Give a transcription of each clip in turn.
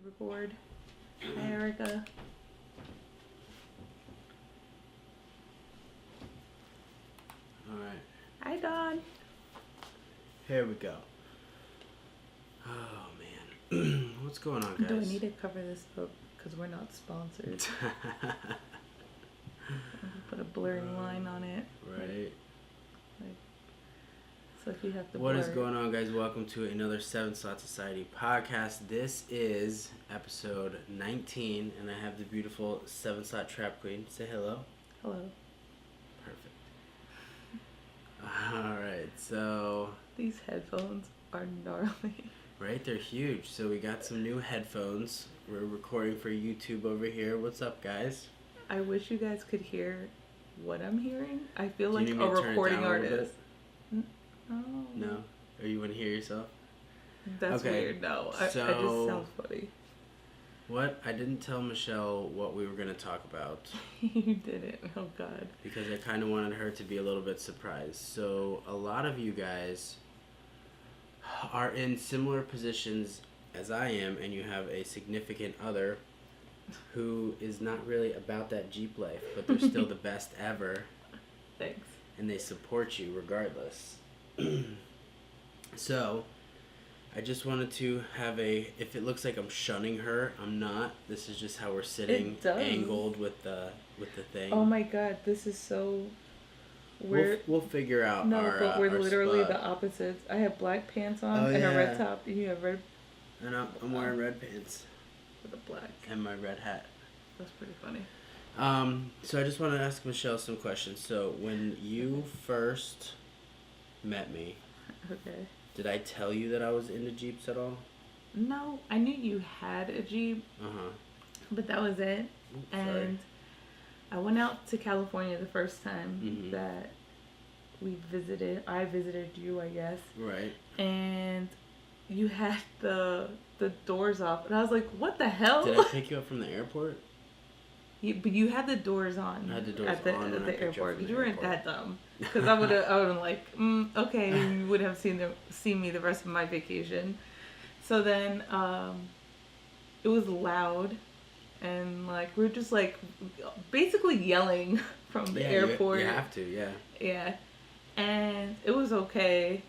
record. Hi, Erica. Alright. Hi, Dawn. Here we go. Oh, man. What's going on, guys? Do I need to cover this up? Because we're not sponsored. Put a blurring line on it. Right. So if you have to What blur is going on, guys? Welcome to another 7 Slot Society podcast. This is episode 19, and I have the beautiful 7 Slot Trap Queen. Say hello. Hello. Perfect. Alright, so... These headphones are gnarly. Right, they're huge. So we got some new headphones. We're recording for YouTube over here. What's up, guys? I wish you guys could hear what I'm hearing. I feel Do you like need me a to turn it recording down a little artist. No. No? Or you want to hear yourself? That's Okay, weird. No, it just so- sounds funny. What? I didn't tell Michelle what we were going to talk about You didn't. Oh, God. because I kind of wanted her to be a little bit surprised. So a lot of you guys are in similar positions as I am, and you have a significant other who is not really about that Jeep life, but they're still the best ever, Thanks. and they support you regardless. So I just wanted to have if it looks like I'm shunning her, I'm not. This is just how we're sitting, It does. angled with the thing. Oh, my God. This is so... We'll figure out No, our but we're our literally spot. the opposites. I have black pants on Oh, and a red yeah. top. You have red And I'm wearing red pants with a black. and my red hat. That's pretty funny. So I just want to ask Michelle some questions. So when you first met me, Okay. did I tell you that I was into Jeeps at all? No, I knew you had a Jeep, Uh-huh. but that was it. Oops, And sorry. I went out to California the first time Mhm. that I visited you, I guess. Right. And you had the doors off. And I was like, what the hell? Did I pick you up from the airport? But you had the doors on I had the doors at the, on when at I the picked you up airport. from Because the you weren't airport. that dumb. Because I would have like, okay, you would have seen me the rest of my vacation. So then it was loud. And like we were just like basically yelling from the airport. You have to, yeah. Yeah. And it was okay.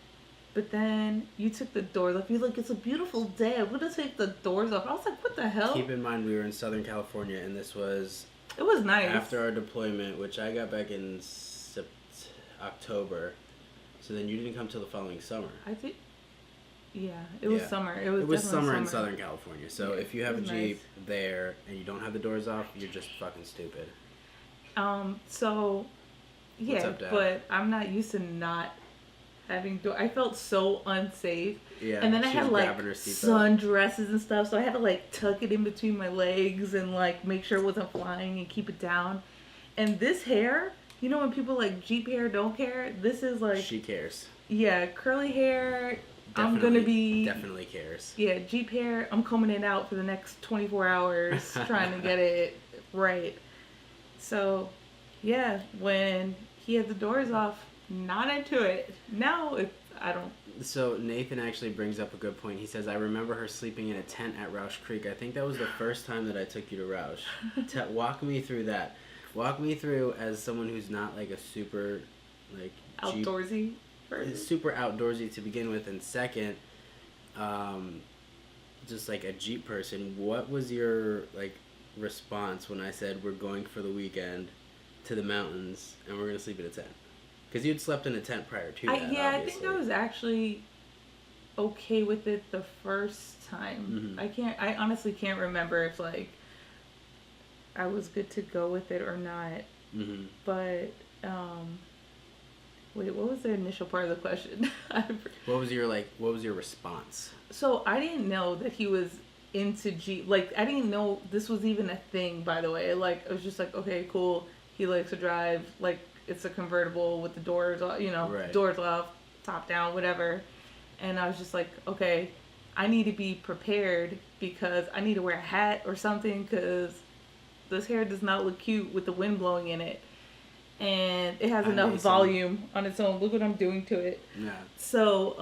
But then you took the doors off. You're like, it's a beautiful day. I'm going to take the doors off. I was like, what the hell? Keep in mind we were in Southern California, and this was It was nice. after our deployment, which I got back in October. So then you didn't come till the following summer. I think, yeah, it was Yeah. summer. It was It was definitely summer in Southern California. So Yeah, if you have a it was Jeep there and you don't have the doors off, you're just fucking stupid. So, yeah, What's up, Dad? but I'm not used to not having I felt so unsafe. Yeah. And then I she had was like grabbing her seatbelt. sundresses and stuff, so I had to like tuck it in between my legs and like make sure it wasn't flying and keep it down. And this hair, you know when people like Jeep hair don't care? This is like, She cares. yeah, curly hair. I'm gonna be Definitely cares. Yeah, Jeep hair. I'm combing it out for the next 24 hours, trying to get it right. So, yeah, when he had the doors off, not into it. Now I don't. So Nathan actually brings up a good point. He says, I remember her sleeping in a tent at Roush Creek. I think that was the first time that I took you to Roush. Walk me through that. Walk me through as someone who's not like a super like Jeep, Outdoorsy person. super outdoorsy to begin with, and second, just like a Jeep person. What was your like response when I said we're going for the weekend to the mountains and we're gonna sleep in a tent? Because you'd slept in a tent prior to that. I think I was actually okay with it the first time. Mhm. I honestly can't remember if like I was good to go with it or not. Mm-hmm. But wait, what was the initial part of the question? What was your response? So I didn't know that he was into Jeep. Like I didn't know this was even a thing. By the way, like I was just like, okay, cool. He likes to drive. Like it's a convertible with the doors, Right. doors off, top down, whatever. And I was just like, okay, I need to be prepared because I need to wear a hat or something because this hair does not look cute with the wind blowing in it. And it has enough volume on its own. Look what I'm doing to it. Yeah. So,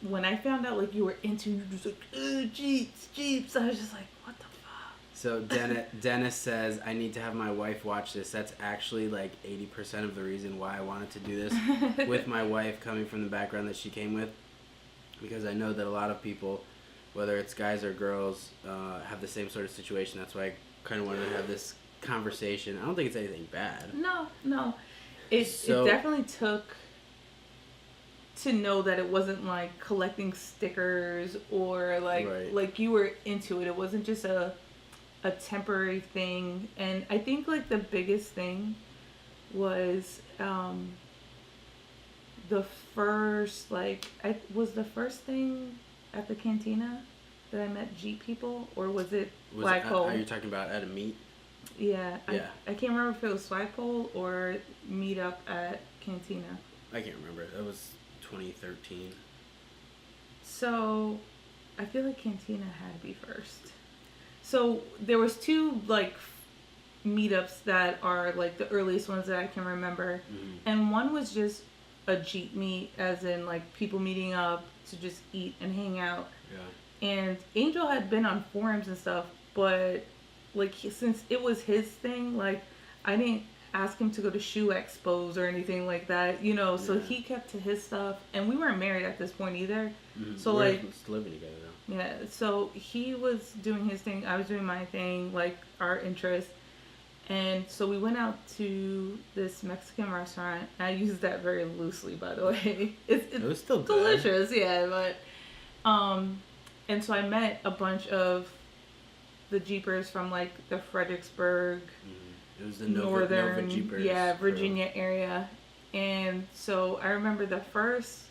when I found out like you were into, you were just like, Jeeps. I was just like, what the fuck? So Dennis says, I need to have my wife watch this. That's actually like 80% of the reason why I wanted to do this with my wife, coming from the background that she came with. Because I know that a lot of people, whether it's guys or girls, have the same sort of situation. That's why I kind of wanted to have this conversation. I don't think it's anything bad. No. It definitely took to know that it wasn't like collecting stickers or like you were into it. It wasn't just a temporary thing. And I think like the biggest thing was the first was the first thing at the cantina that I met Jeep people, or was it flagpole? Are you talking about at a meet? Yeah. I can't remember if it was flagpole or meet up at cantina. I can't remember. That was 2013. So I feel like cantina had to be first. So there was two like meetups that are like the earliest ones that I can remember, and one was just a Jeep meet, as in like people meeting up to just eat and hang out. Yeah. And Angel had been on forums and stuff, but like since it was his thing, like I didn't ask him to go to shoe expos or anything like that, you know. So he kept to his stuff, and we weren't married at this point either. So we're like still living together though. Yeah. So he was doing his thing, I was doing my thing, like our interests. And so we went out to this Mexican restaurant. I use that very loosely, by the way. It was still delicious, yeah. But and so I met a bunch of the Jeepers from like the Fredericksburg, it was the Nova Jeepers, Virginia area. And so I remember the first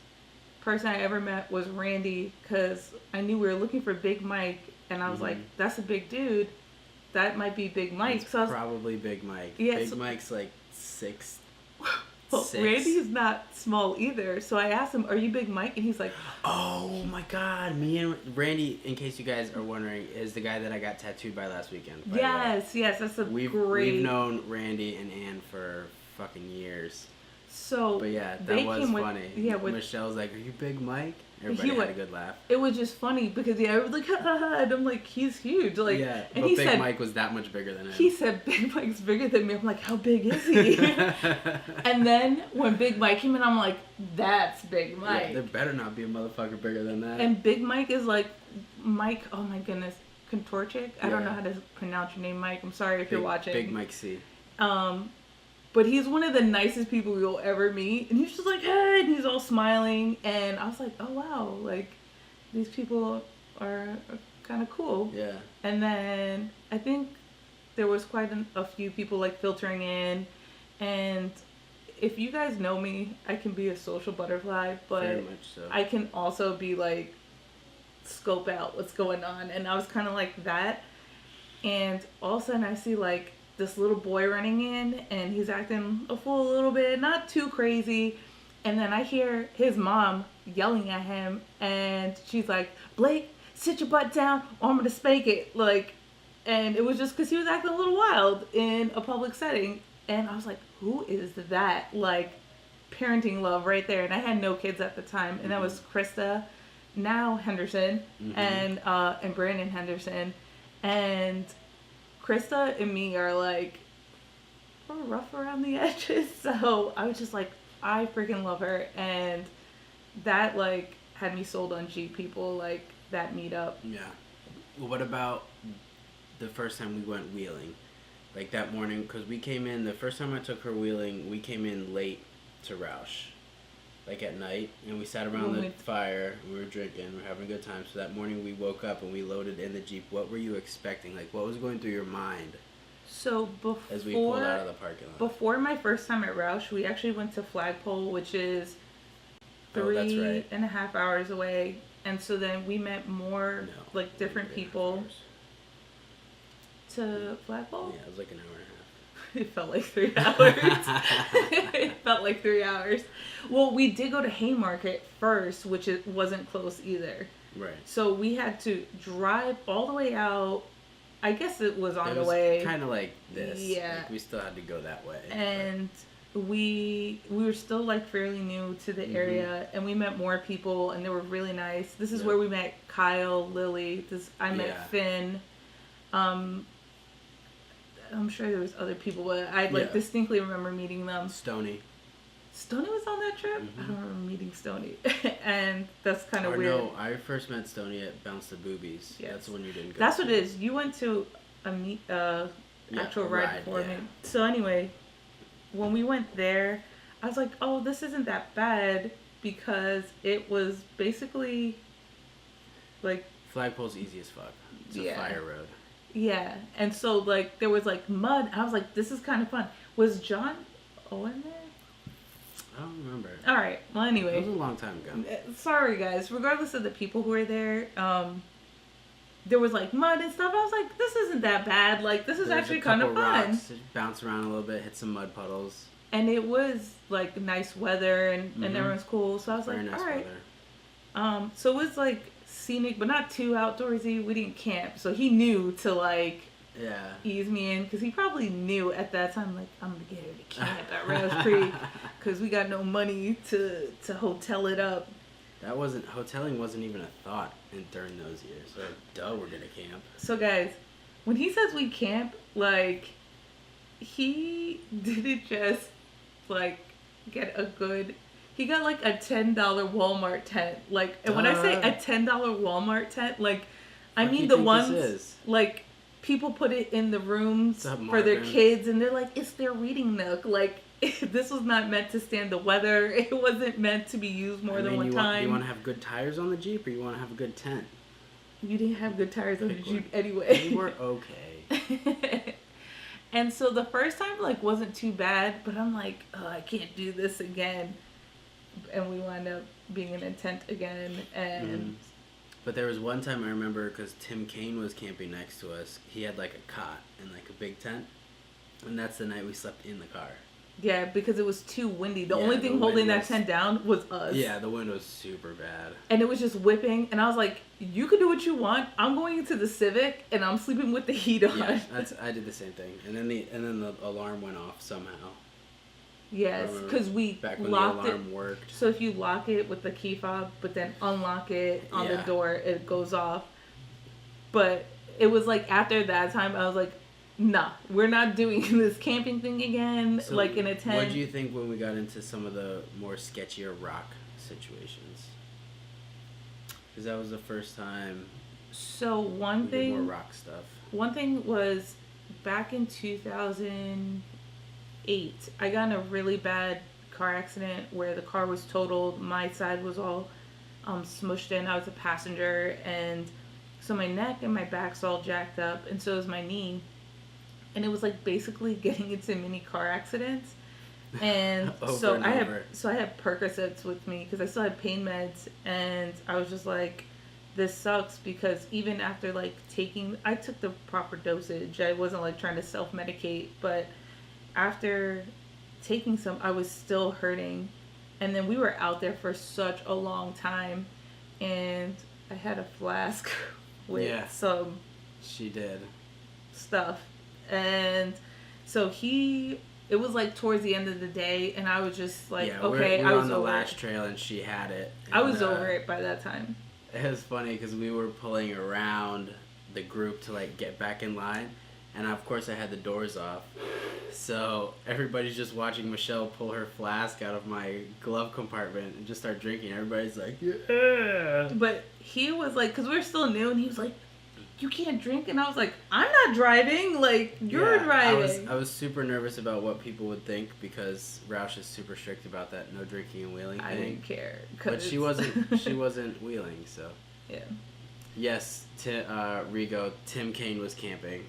person I ever met was Randy, because I knew we were looking for Big Mike, and I was like, that's a big dude. That might be Big Mike. So probably Big Mike. Yeah, Big Mike's like 6'6". Well, Randy's not small either. So I asked him, "Are you Big Mike?" And he's like, "Oh my God, me and Randy." In case you guys are wondering, is the guy that I got tattooed by last weekend. Yes, that's a great. We've known Randy and Ann for fucking years. So, but yeah, that was funny. Yeah, Michelle's like, "Are you Big Mike?" Everybody had a good laugh. It was just funny because I was like, and I'm like, he's huge, like. Yeah, and but Big Mike was that much bigger than him. He said Big Mike's bigger than me. I'm like, how big is he? And then when Big Mike came in, I'm like, that's Big Mike. Yeah, there better not be a motherfucker bigger than that. And Big Mike is like, Mike. Oh my goodness, Kontorchik. I don't know how to pronounce your name, Mike. I'm sorry if you're watching. Big Mike C. But he's one of the nicest people you'll ever meet. And he's just like, hey, and he's all smiling. And I was like, oh, wow. Like, these people are kind of cool. Yeah. And then I think there was quite a few people, like, filtering in. And if you guys know me, I can be a social butterfly. But very much so. I can also be, like, scope out what's going on. And I was kind of like that. And all of a sudden I see, like, this little boy running in, and he's acting a fool a little bit, not too crazy. And then I hear his mom yelling at him, and she's like, Blake, sit your butt down or I'm gonna spank it. Like, and it was just because he was acting a little wild in a public setting. And I was like, who is that? Like, parenting love right there. And I had no kids at the time, and that was Krista, now Henderson, and Brandon Henderson. And Krista and me are like, we're rough around the edges. So I was just like, I freaking love her. And that like had me sold on Jeep people, like that meetup. Yeah. Well, what about the first time we went wheeling? Like that morning, because we came in, the first time I took her wheeling, we came in late to Roush. Like at night, and we sat around the fire, and we were drinking, we were having a good time. So that morning we woke up and we loaded in the Jeep. What were you expecting? Like, what was going through your mind? So before, as we pulled out of the parking lot. Before my first time at Roush, we actually went to Flagpole, which is 3.5 hours away. And so then we met more, like, different people. To Flagpole? Yeah, it was like an hour and a half. It felt like 3 hours. It felt like 3 hours. Well, we did go to Haymarket first, which it wasn't close either. Right. So we had to drive all the way out. I guess it was on the way. Kind of like this. Yeah. Like we still had to go that way. And we were still like fairly new to the area, and we met more people, and they were really nice. This is where we met Kyle, Lily. I met Finn. I'm sure there was other people, but I distinctly remember meeting them. Stoney Was on that trip. I don't remember meeting Stoney, and that's kind of weird. No, I first met Stoney at Bounce the Boobies. Yes. That's the one you didn't go. That's what it is. You went to actual ride for me. So anyway, when we went there, I was like, oh, this isn't that bad, because it was basically like Flagpole's easy as fuck. It's a fire road. Yeah, and so like there was like mud. I was like, this is kind of fun. Was John Owen there? I don't remember. All right. Well, anyway, it was a long time ago. Sorry, guys. Regardless of the people who were there, there was like mud and stuff. I was like, this isn't that bad. Like, this is actually kind of fun. Rocks, bounce around a little bit, hit some mud puddles. And it was like nice weather, and everyone's cool. So I was Very like, nice all right. Weather. So it was like scenic, but not too outdoorsy. We didn't camp, so he knew to like ease me in, because he probably knew at that time, like, I'm gonna get her to camp at Rouse Creek because we got no money to hotel it up. Hoteling wasn't even a thought during those years. So duh, we're gonna camp. So guys, when he says we camp, like, he didn't just like get a good. He got like a $10 Walmart tent. Like, and when I say a $10 Walmart tent, like, I mean the ones like people put it in the rooms for their kids, and they're like, it's their reading nook. Like, this was not meant to stand the weather. It wasn't meant to be used more than one time. You want to have good tires on the Jeep, or you want to have a good tent? You didn't have good tires on the Jeep anyway. You were okay. And so the first time, like, wasn't too bad, but I'm like, oh, I can't do this again. And we wound up being in a tent again, and... But there was one time I remember, because Tim Kaine was camping next to us. He had like a cot and like a big tent, and that's the night we slept in the car. Yeah, because it was too windy. The only thing holding that tent down was us. Yeah, the wind was super bad. And it was just whipping, and I was like, you can do what you want. I'm going into the Civic, and I'm sleeping with the heat on. Yeah, I did the same thing. And then the alarm went off somehow. Yes, because we back when locked the alarm worked. So if you lock it with the key fob, but then unlock it on the door, it goes off. But it was like after that time, I was like, nah, we're not doing this camping thing again, so like in a tent. What did you think when we got into some of the more sketchier rock situations? Because that was the first time. So one thing. More rock stuff. One thing was back in 2008, I got in a really bad car accident where the car was totaled. My side was all smushed in. I was a passenger, and so my neck and my back's all jacked up, and so is my knee. And it was like basically getting into mini car accidents. And so I had Percocets with me because I still had pain meds, and I was just like, this sucks, because even after like I took the proper dosage. I wasn't like trying to self-medicate, but after taking some, I was still hurting. And then we were out there for such a long time, and I had a flask with some stuff. And so it was like towards the end of the day, and I was just like, okay, I was on the last trail, and she had it. And, I was over it by that time. It was funny because we were pulling around the group to like get back in line, and of course I had the doors off, so everybody's just watching Michelle pull her flask out of my glove compartment and just start drinking. Everybody's like, yeah. But he was like, because we were still new, and he was like, you can't drink. And I was like, I'm not driving, like, you're driving. I was super nervous about what people would think, because Roush is super strict about that no drinking and wheeling thing. I didn't care. But she wasn't wheeling, so. Yeah. Yes, Rigo, Tim Kaine was camping.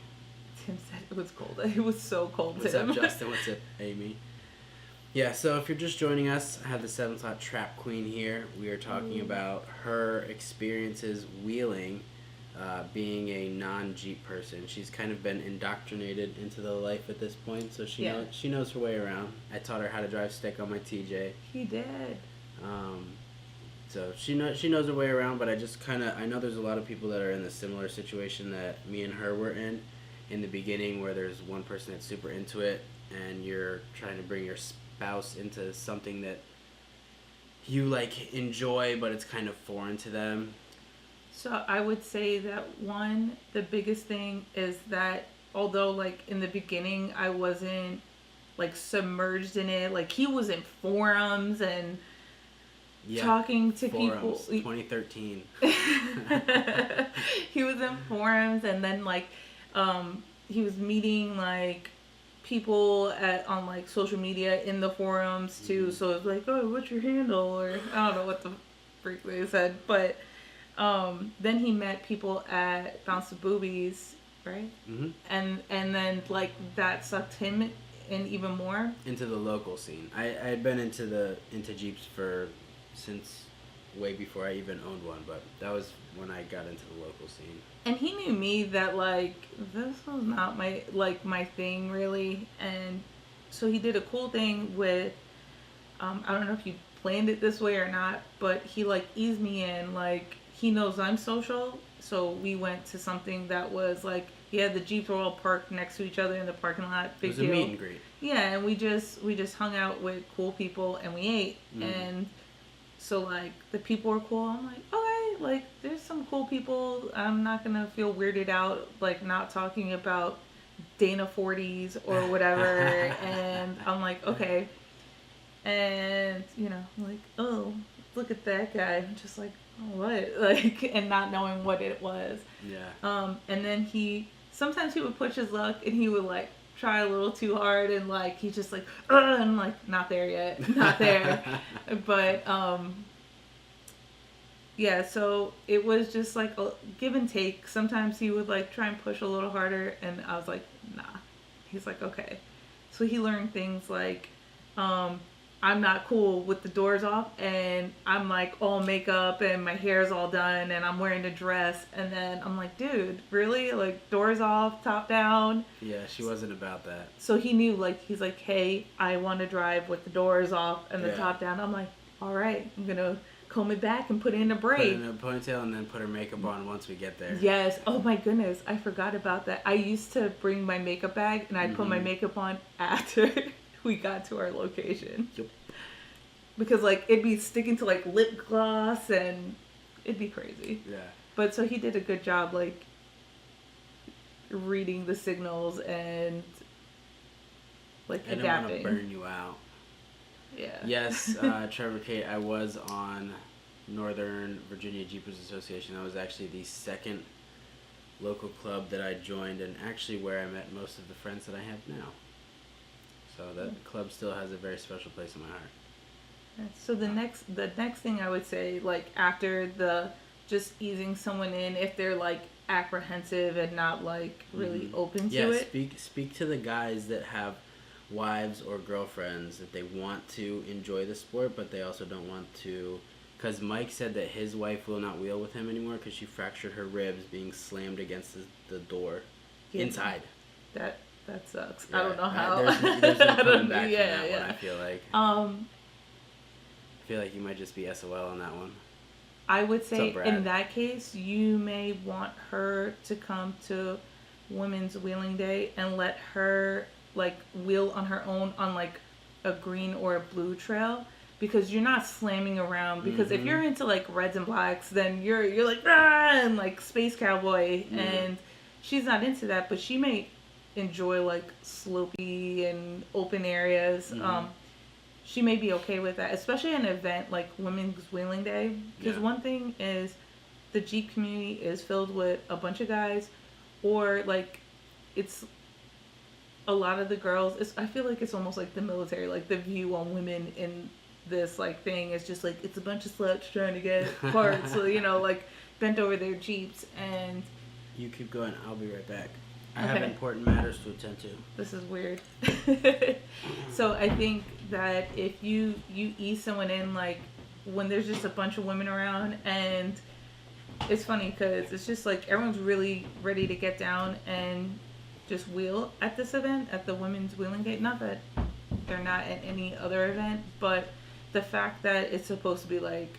Tim said it was cold. It was so cold. What's up, Justin? What's up, Amy? Yeah, so if you're just joining us, I have the 7 Slot Trap Queen here. We are talking about her experiences wheeling, being a non-Jeep person. She's kind of been indoctrinated into the life at this point, so she knows her way around. I taught her how to drive stick on my TJ. He did. So she knows her way around, but I know there's a lot of people that are in the similar situation that me and her were in the beginning, where there's one person that's super into it, and you're trying to bring your espouse into something that you like enjoy, but it's kind of foreign to them? So I would say that the biggest thing is that although like in the beginning I wasn't like submerged in it, like he was in forums and Yeah, talking to forums, people. 2013. He was in forums, and then like he was meeting like people on like social media in the forums too. Mm-hmm. So it's like, oh, what's your handle? Or I don't know what the freak they said, but then he met people at Bounce the Boobies, right? Mm-hmm. And then like that sucked him in even more Into the local scene. I had been into Jeeps since way before I even owned one, but that was when I got into the local scene. And he knew me that like this was not my thing really, and so he did a cool thing with I don't know if you planned it this way or not, but he like eased me in. Like he knows I'm social, so we went to something that was like, yeah, the Jeeps were all parked next to each other in the parking lot. Big It was a deal. meet and greet. Yeah, and we just hung out with cool people and we ate. And so like the people were cool. I'm like, okay, like there's some cool people. I'm not gonna feel weirded out like not talking about Dana 40s or whatever. And I'm like, okay. And I'm like, oh, look at that guy. I'm just like, oh, what? Like, and not knowing what it was. Yeah. And then sometimes he would push his luck and he would like try a little too hard and like he's just like, and I'm like, not there yet, not there. But yeah, so it was just like a give and take. Sometimes he would like try and push a little harder and I was like, nah. He's like, okay. So he learned things like I'm not cool with the doors off and I'm like all makeup and my hair's all done and I'm wearing a dress, and then I'm like, dude, really? Like doors off, top down? Yeah, she wasn't about that. So he knew, like, he's like, hey, I want to drive with the doors off and the top down. I'm like, all right, I'm gonna comb it back and put it in a braid. Put it in a ponytail and then put her makeup on once we get there. Yes. Oh my goodness, I forgot about that. I used to bring my makeup bag and I'd put my makeup on after we got to our location. Yep. Because like it'd be sticking to like lip gloss and it'd be crazy. Yeah. But so he did a good job like reading the signals and like adapting. I don't want to burn you out. Yeah. Yes, Trevor Kate, I was on Northern Virginia Jeepers Association. That was actually the second local club that I joined and actually where I met most of the friends that I have now. So that club still has a very special place in my heart. So the next thing I would say, like after the just easing someone in if they're like apprehensive and not like really open to it. Yeah, speak to the guys that have wives or girlfriends that they want to enjoy the sport, but they also don't want to. Because Mike said that his wife will not wheel with him anymore because she fractured her ribs being slammed against the door inside. That sucks. Yeah, I don't know how. There's no coming back from that one, I feel like. I feel like you might just be SOL on that one. I would say in that case, you may want her to come to Women's Wheeling Day and let her like wheel on her own on like a green or a blue trail, because you're not slamming around. Because if you're into like reds and blacks, then you're like ah! And like space cowboy, and she's not into that, but she may enjoy like slopey and open areas. She may be okay with that, especially an event like Women's Wheeling Day. Because one thing is, the Jeep community is filled with a bunch of guys, or like, it's a lot of the girls. I feel like it's almost like the military, like the view on women in this like thing is just like it's a bunch of sluts trying to get parts, so, like bent over their Jeeps. And you keep going. I'll be right back. I have important matters to attend to. This is weird. So I think that if you ease someone in, like when there's just a bunch of women around, and it's funny because it's just like everyone's really ready to get down and just wheel at this event, at the Women's Wheeling Day. Not that they're not at any other event, but the fact that it's supposed to be like,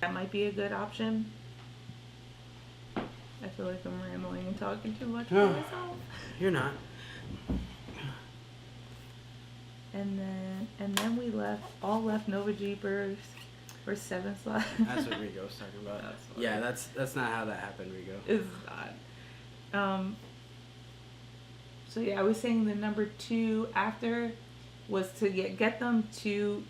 that might be a good option. I feel like I'm rambling and talking too much for myself. You're not. and then we left Nova Jeepers for 7 slots. That's what Rigo was talking about. Yeah, that's not how that happened, Rigo. It's not. So yeah, I was saying the number 2 after was to get them to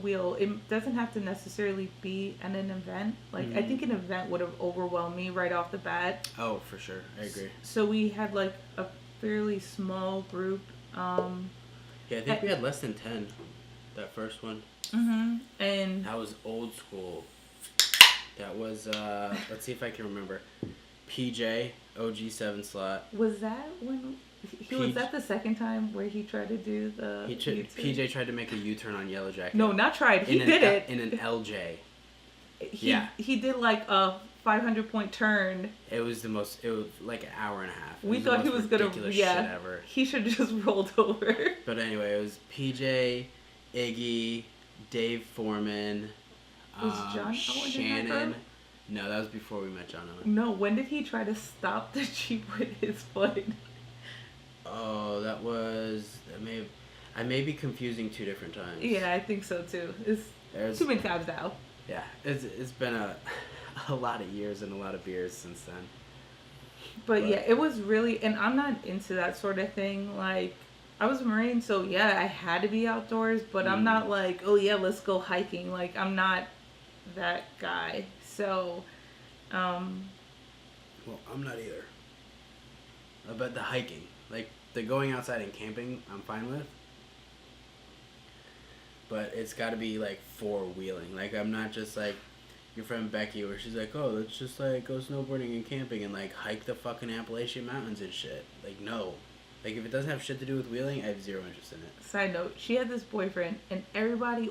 wheel. It doesn't have to necessarily be at an event. Like I think an event would have overwhelmed me right off the bat. Oh, for sure, I agree. So we had like a fairly small group. Yeah, I think we had less than 10. That first one. And that was old school. That was let's see if I can remember. PJ, OG 7 slot. Was that when was that the second time where he tried to do the PJ tried to make a U-turn on Yellow Jacket. No, not tried. He did it in an LJ. He did like a 500-point turn. It was like an hour and a half. We thought he was gonna shit ever. He should have just rolled over. But anyway, it was PJ, Iggy, Dave Foreman, was John Shannon. No, that was before we met John Owen. No, when did he try to stop the Jeep with his foot? Oh, I may be confusing 2 different times. Yeah, I think so too. There's too many times now. Yeah, it's been a lot of years and a lot of beers since then. But yeah, it was really, and I'm not into that sort of thing. Like, I was a Marine, so yeah, I had to be outdoors, but I'm not like, oh yeah, let's go hiking. Like, I'm not that guy. So, well, I'm not either. But the hiking, like the going outside and camping, I'm fine with. But it's got to be like 4-wheeling. Like, I'm not just like your friend Becky, where she's like, oh, let's just like go snowboarding and camping and like hike the fucking Appalachian Mountains and shit. Like, no. Like, if it doesn't have shit to do with wheeling, I have 0 interest in it. Side note, she had this boyfriend, and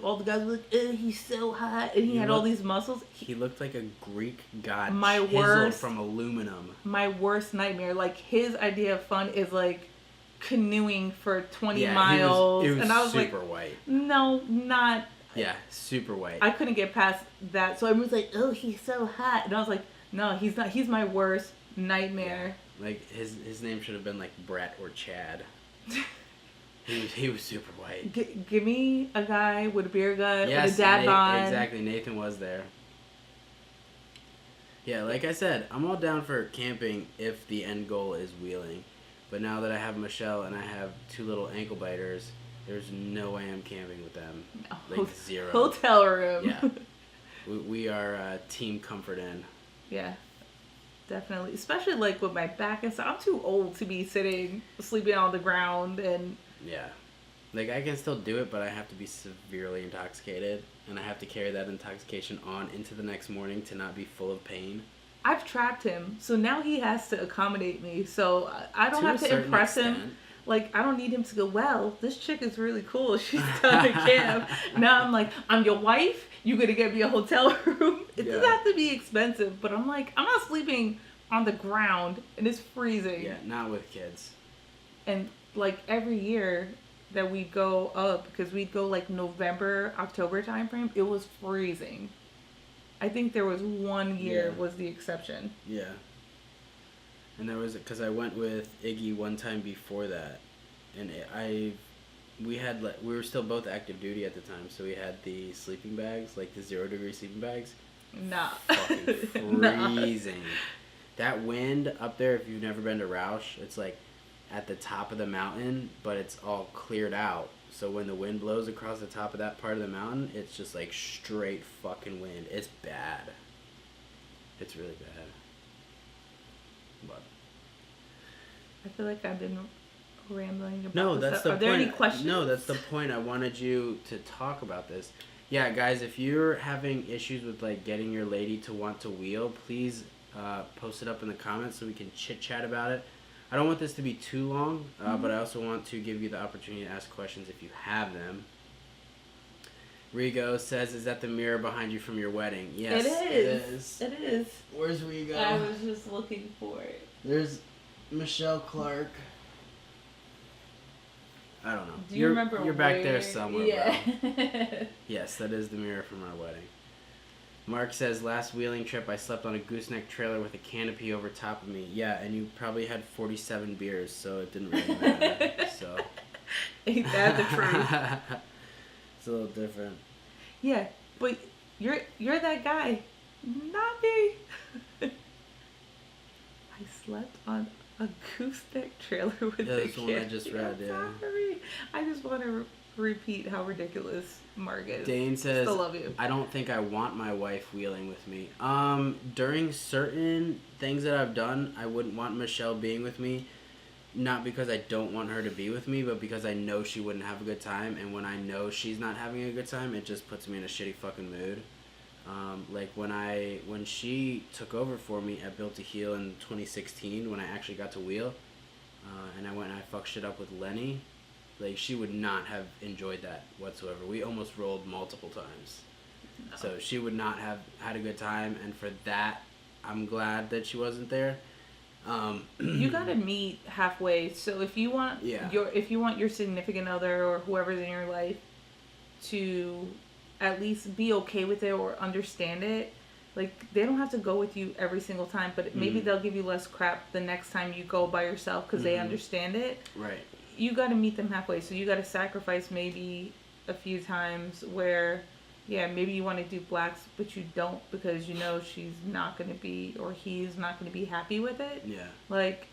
all the guys were like, he's so hot, and he had all these muscles. He looked like a Greek god from aluminum. My worst nightmare. Like, his idea of fun is like canoeing for 20 miles. It was and I was super like, white. No, not. Yeah, super white. I couldn't get past that, so everyone's like, oh, he's so hot. And I was like, no, he's not. He's my worst nightmare. Yeah. Like, his name should have been, like, Brett or Chad. he was super white. Give me a guy with a beer gut, with a dad bod. Exactly. Nathan was there. Yeah, like I said, I'm all down for camping if the end goal is wheeling. But now that I have Michelle and I have 2 little ankle biters, there's no way I'm camping with them. Like, 0. Hotel room. Yeah. We are Team Comfort Inn. Yeah. Definitely, especially like with my back and stuff. I'm too old to be sleeping on the ground and. Yeah, like I can still do it, but I have to be severely intoxicated, and I have to carry that intoxication on into the next morning to not be full of pain. I've trapped him, so now he has to accommodate me. So I don't have to impress him. Like, I don't need him to go, well, this chick is really cool. She's done a camp. Now I'm like, I'm your wife. You're going to get me a hotel room. It doesn't have to be expensive. But I'm like, I'm not sleeping on the ground. And it's freezing. Yeah, not with kids. And, like, every year that we go up, because we'd go, like, November, October time frame, it was freezing. I think there was 1 year was the exception. Yeah. And there was, because I went with Iggy one time before that, and we were still both active duty at the time, so we had the sleeping bags, like the 0-degree sleeping bags. Nah. Fucking freezing. Nah. That wind up there, if you've never been to Roush, it's like at the top of the mountain, but it's all cleared out. So when the wind blows across the top of that part of the mountain, it's just like straight fucking wind. It's bad. It's really bad. But I feel like I've been rambling about No, that's the point. Are there any questions? No, that's the point. I wanted you to talk about this. Yeah, guys, if you're having issues with like getting your lady to want to wheel, please post it up in the comments so we can chit-chat about it. I don't want this to be too long, but I also want to give you the opportunity to ask questions if you have them. Rigo says, is that the mirror behind you from your wedding? Yes, it is. It is. Where's Rigo? I was just looking for it. There's Michelle Clark. I don't know. Do you remember You're back there somewhere, yeah. bro. Yes, that is the mirror from our wedding. Mark says, last wheeling trip, I slept on a gooseneck trailer with a canopy over top of me. Yeah, and you probably had 47 beers, so it didn't really matter. So Ain't that the truth? It's a little different. Yeah, but you're that guy, not me. I slept on a gooseneck trailer with Yeah, the that's the one I kid. just read, yeah. Sorry. I just want to repeat how ridiculous Mark is. Dane says, Still love you. I don't think I want my wife wheeling with me. During certain things that I've done, I wouldn't want Michelle being with me. Not because I don't want her to be with me, but because I know she wouldn't have a good time. And when I know she's not having a good time, it just puts me in a shitty fucking mood. Like when she took over for me at Built to Heal in 2016, when I actually got to wheel, and I went and I fucked shit up with Lenny, like she would not have enjoyed that whatsoever. We almost rolled multiple times. No. So she would not have had a good time, and for that, I'm glad that she wasn't there. You gotta meet halfway. So if you want your significant other or whoever's in your life to at least be okay with it or understand it, like they don't have to go with you every single time, but maybe they'll give you less crap the next time you go by yourself because they understand it. Right. You got to meet them halfway. So you got to sacrifice maybe a few times where, yeah, maybe you want to do blacks, but you don't because you know she's not going to be or he's not going to be happy with it. Yeah. Like,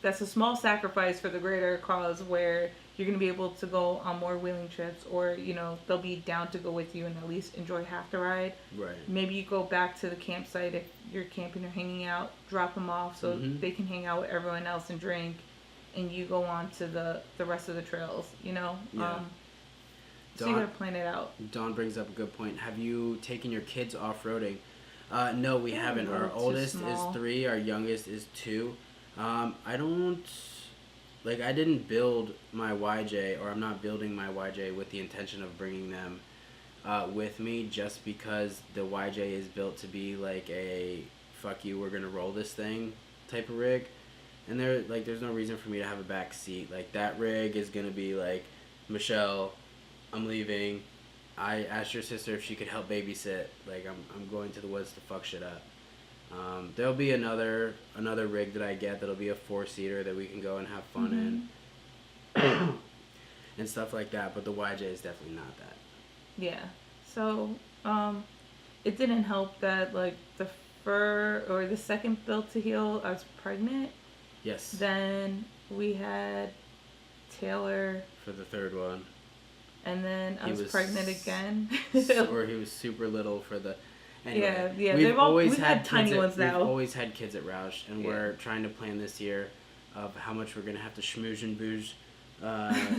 that's a small sacrifice for the greater cause where you're going to be able to go on more wheeling trips or, you know, they'll be down to go with you and at least enjoy half the ride. Right. Maybe you go back to the campsite if you're camping or hanging out, drop them off so they can hang out with everyone else and drink. And you go on to the rest of the trails, you know? Yeah. So you gotta plan it out. Dawn brings up a good point. Have you taken your kids off-roading? No, we haven't. Our oldest is 3, our youngest is 2. I didn't build my YJ, or I'm not building my YJ with the intention of bringing them with me just because the YJ is built to be like a, fuck you, we're gonna roll this thing type of rig. And there's no reason for me to have a back seat. Like, that rig is going to be like, Michelle, I'm leaving. I asked your sister if she could help babysit. Like, I'm going to the woods to fuck shit up. There'll be another rig that I get that'll be a 4-seater that we can go and have fun in. And stuff like that. But the YJ is definitely not that. Yeah. So, it didn't help that, like, the second Built to Heal, I was pregnant. Yes. Then we had Taylor. For the third one. And then I was pregnant again. Or he was super little for the... Anyway, yeah. We've had tiny ones now. We've always had kids at Roush, and we're trying to plan this year of how much we're going to have to schmooze and booze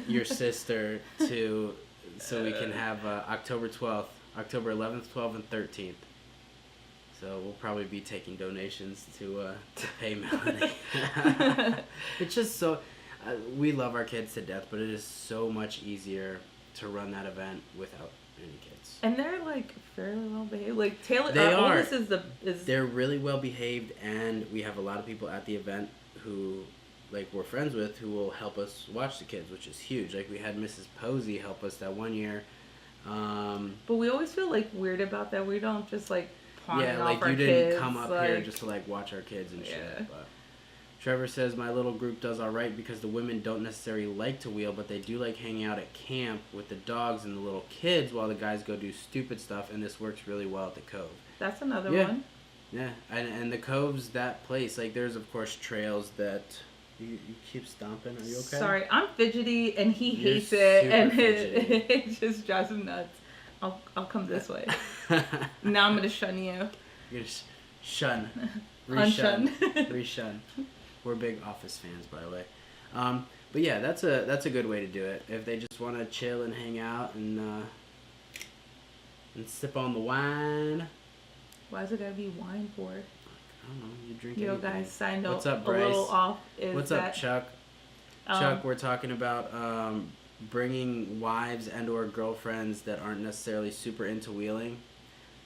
your sister so we can have October 12th, October 11th, 12th, and 13th. So we'll probably be taking donations to pay Melanie. It's just so... we love our kids to death, but it is so much easier to run that event without any kids. And they're, like, fairly well behaved. Like, Taylor... They are. Is They're really well behaved, and we have a lot of people at the event who, like, we're friends with who will help us watch the kids, which is huge. Like, we had Mrs. Posey help us that one year. But we always feel, like, weird about that. We don't just, like... Yeah, like you didn't come up here just to like watch our kids and shit. But Trevor says my little group does all right because the women don't necessarily like to wheel, but they do like hanging out at camp with the dogs and the little kids while the guys go do stupid stuff, and this works really well at the Cove. That's another one. Yeah, and the Cove's that place. Like there's of course trails that you keep stomping. Are you okay? Sorry, I'm fidgety and he hates it, and it just drives him nuts. I'll come this way. Now I'm gonna shun you. You're just shun. Unshun. Reshun. We're big Office fans, by the way. But yeah, that's a good way to do it. If they just want to chill and hang out and sip on the wine. Why is it gotta be wine for? I don't know. You drink anything. Guys, side note. What's up, Bryce? A little off. What's up, Chuck? Chuck, we're talking about bringing wives and or girlfriends that aren't necessarily super into wheeling.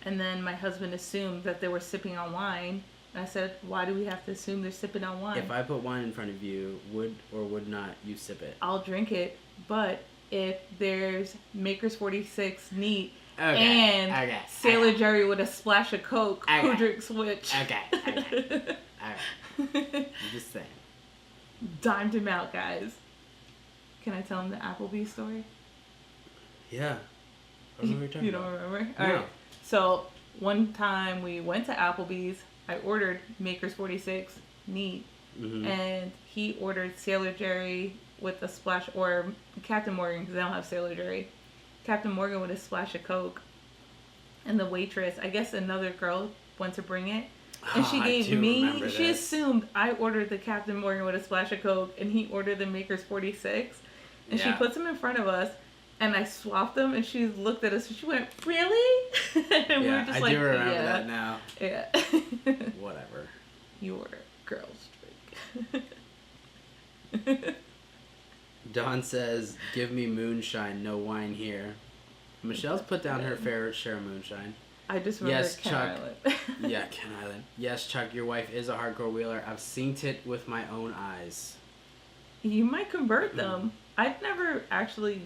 And then my husband assumed that they were sipping on wine. And I said, why do we have to assume they're sipping on wine? If I put wine in front of you, would or would not you sip it? I'll drink it. But if there's Maker's 46 neat and Sailor Jerry with a splash of Coke, who drinks which? Okay. Alright. I'm just saying. Dimed him out, guys. Can I tell him the Applebee's story? Yeah. I don't know what you're talking You don't about. remember? No. All right. So one time we went to Applebee's. I ordered Maker's 46 neat, and he ordered Sailor Jerry with a splash, or Captain Morgan because they don't have Sailor Jerry. Captain Morgan with a splash of Coke, and the waitress, I guess another girl, went to bring it, and she gave me. She assumed I ordered the Captain Morgan with a splash of Coke, and he ordered the Maker's 46, and she puts them in front of us. And I swapped them, and she looked at us, and she went, "Really?" And we were just I do remember that now. Yeah. Whatever. You order girls' drink. Dawn says, "Give me moonshine, no wine here." Michelle's put down her fair share of moonshine. I just remember Ken Island. Yeah, Ken Island. Yes, Chuck, your wife is a hardcore wheeler. I've seen it with my own eyes. You might convert them. I've never actually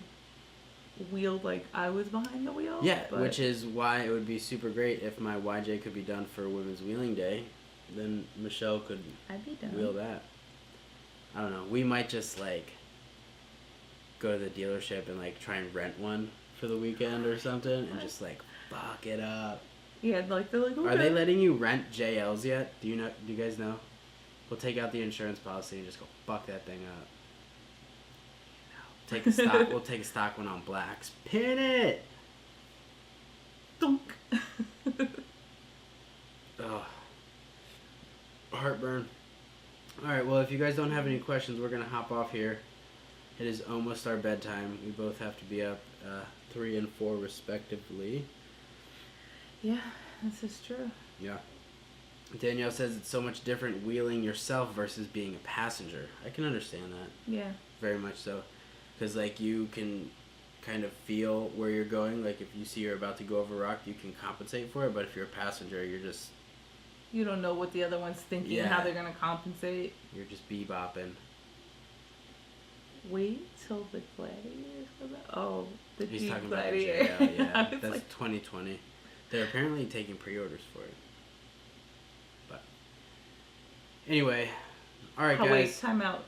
wheeled like I was behind the wheel. Yeah, which is why it would be super great if my YJ could be done for Women's Wheeling Day. Then Michelle could wheel that. I don't know. We might just like go to the dealership and like try and rent one for the weekend or something and just like fuck it up. Yeah, like they're like, okay. Are they letting you rent JLs yet? Do you guys know? We'll take out the insurance policy and just go fuck that thing up. Take a stock. We'll take a stock one on blacks. Pin it. Dunk. Ugh. Heartburn. All right. Well, if you guys don't have any questions, we're gonna hop off here. It is almost our bedtime. We both have to be up 3 and 4 respectively. Yeah, this is true. Yeah. Danielle says it's so much different wheeling yourself versus being a passenger. I can understand that. Yeah. Very much so. Because, like, you can kind of feel where you're going. Like, if you see you're about to go over a rock, you can compensate for it. But if you're a passenger, you're just... You don't know what the other one's thinking, how they're going to compensate. You're just bebopping. Wait till the Gladiators go back. Oh, the He's Jeep talking Gladiator. about the JL, yeah. That's like 2020. They're apparently taking pre-orders for it. But anyway, all right, guys. Wait, time out.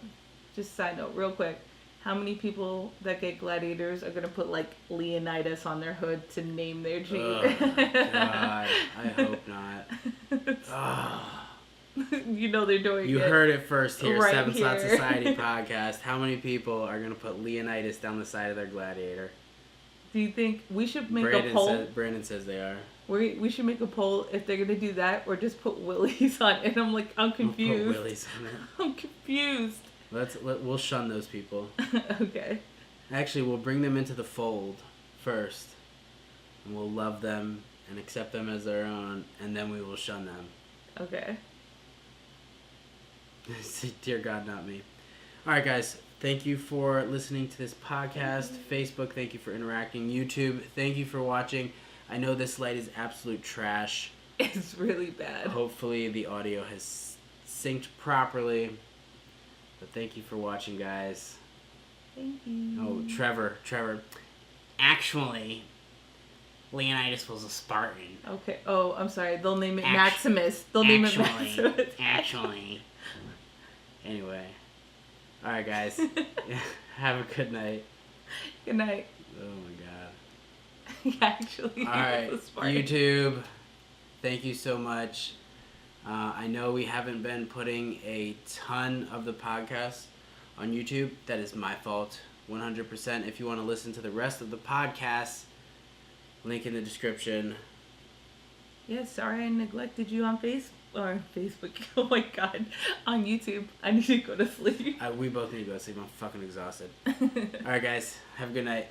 Just side note, real quick. How many people that get Gladiators are gonna put like Leonidas on their hood to name their Jeep? Oh God, I hope not. You know they're doing You it. heard it first here, right Seven Slot here. Society podcast. How many people are gonna put Leonidas down the side of their Gladiator? Do you think we should make a poll? Brandon says they are. We should make a poll if they're gonna do that or just put Willys on it. I'm confused. We'll put Willys on it. I'm confused. We'll shun those people. Okay. Actually, we'll bring them into the fold first, and we'll love them and accept them as their own, and then we will shun them. Okay. Dear God, not me. All right, guys. Thank you for listening to this podcast. Facebook, thank you for interacting. YouTube, thank you for watching. I know this light is absolute trash. It's really bad. Hopefully the audio has synced properly. But thank you for watching, guys. Thank you. Oh, Trevor. Actually, Leonidas was a Spartan. Okay. Oh, I'm sorry. They'll name it Maximus. Name it Maximus. Actually. Anyway. All right, guys. Have a good night. Good night. Oh, my God. Actually. All right, YouTube. Thank you so much. I know we haven't been putting a ton of the podcasts on YouTube. That is my fault, 100%. If you want to listen to the rest of the podcasts, link in the description. Yeah, sorry I neglected you on Facebook. Oh my God. On YouTube. I need to go to sleep. We both need to go to sleep. I'm fucking exhausted. All right, guys. Have a good night.